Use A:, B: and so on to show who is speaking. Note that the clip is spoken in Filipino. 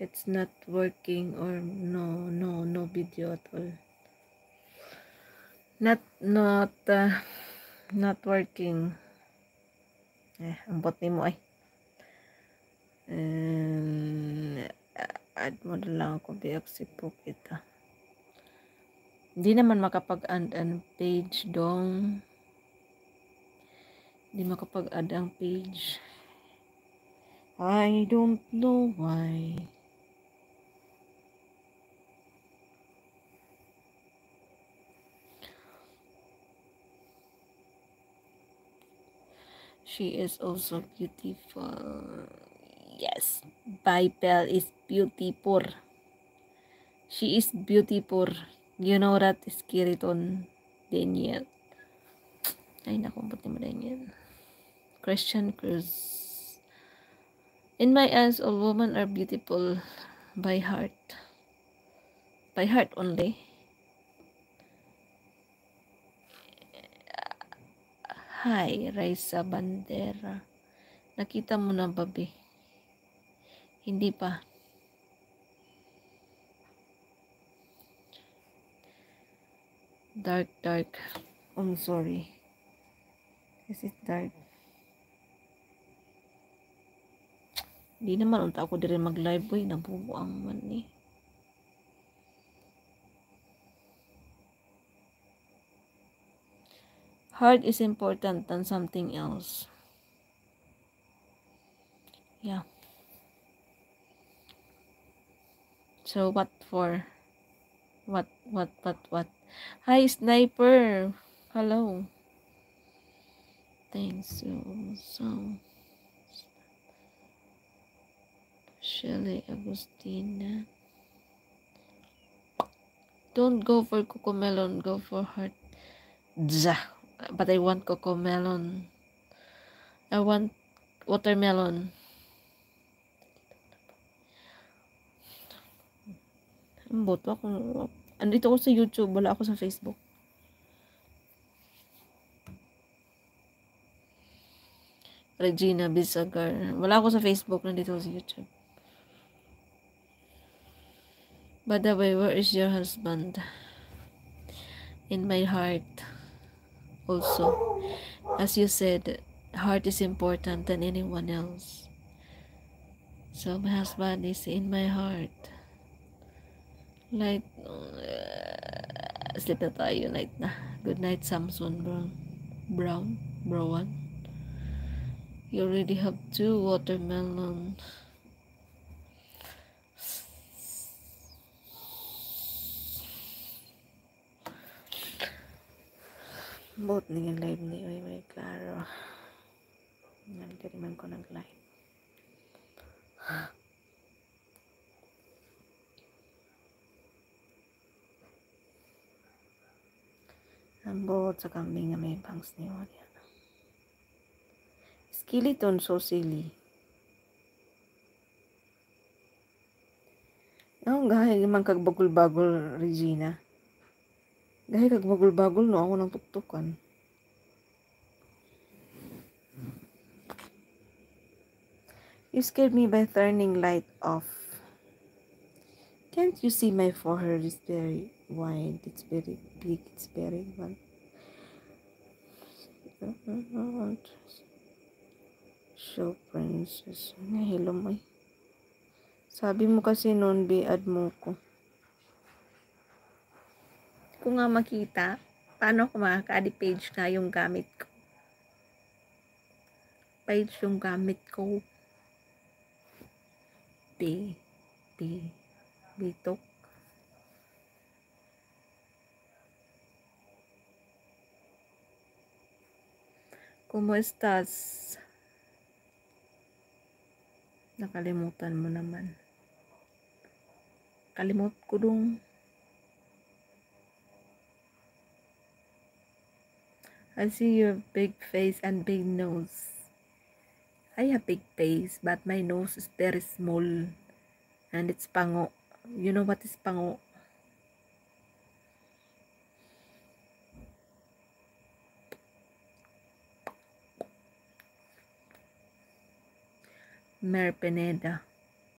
A: It's not working, or no video at all. Not working. Ang bot ni mo ay. Add mo na lang ako biaksi po kita. Hindi naman makapag-add ang page dong. Hindi makapag-add ang page. I don't know why. She is also beautiful. Yes, Bible is beautiful. She is beautiful. You know that, Skeleton Daniel. Ay, naku, buti mo Daniel. Christian Cruz. In my eyes, all women are beautiful by heart. By heart only. Hi, Raisa Bandera. Nakita mo na, babi? Hindi pa. Dark. I'm sorry. Is it dark? Hindi naman unta ako dire mag-live boy. Nabubuang man eh. Heart is important than something else. Yeah. So what for? What? Hi, Sniper. Hello. Thanks so. Shelly Agustina. Don't go for Cocomelon. Go for heart. But I want Cocomelon. I want watermelon. Boto ako. Andito ako sa YouTube. Wala ako sa Facebook. Regina Bisagar. Wala ako sa Facebook. Nandito ako sa YouTube. By the way, where is your husband? In my heart. Also, as you said, heart is important than anyone else. So my husband is in my heart. Light. Sleep na tayo. Night na. Good night, Samson Brown. You already have 2 watermelon. Both ni yung live ni may klaro. Nagkariman ko nag-live. Ang both sa kambing na may bangs ni Oriana. Skeleton, so silly. Ang gahay naman kag bagol-bagol, Regina. Gahay kag bagol-bagol, no ako nang tuktukan. You scared me by turning light off. Can't you see my forehead is very wide? It's very big. It's very wide. Show princess. Nahilom ay. Sabi mo kasi noon, bi-add mo ko. Kung nga makita, paano ko makaka-add page na yung gamit ko? Page yung gamit ko. Bitok. ¿Cómo estás? Nakalimutan mo naman. Kalimot ko dong. I see your big face and big nose. I have big face, but my nose is very small. And it's pango. You know what is pango? Mer Pineda.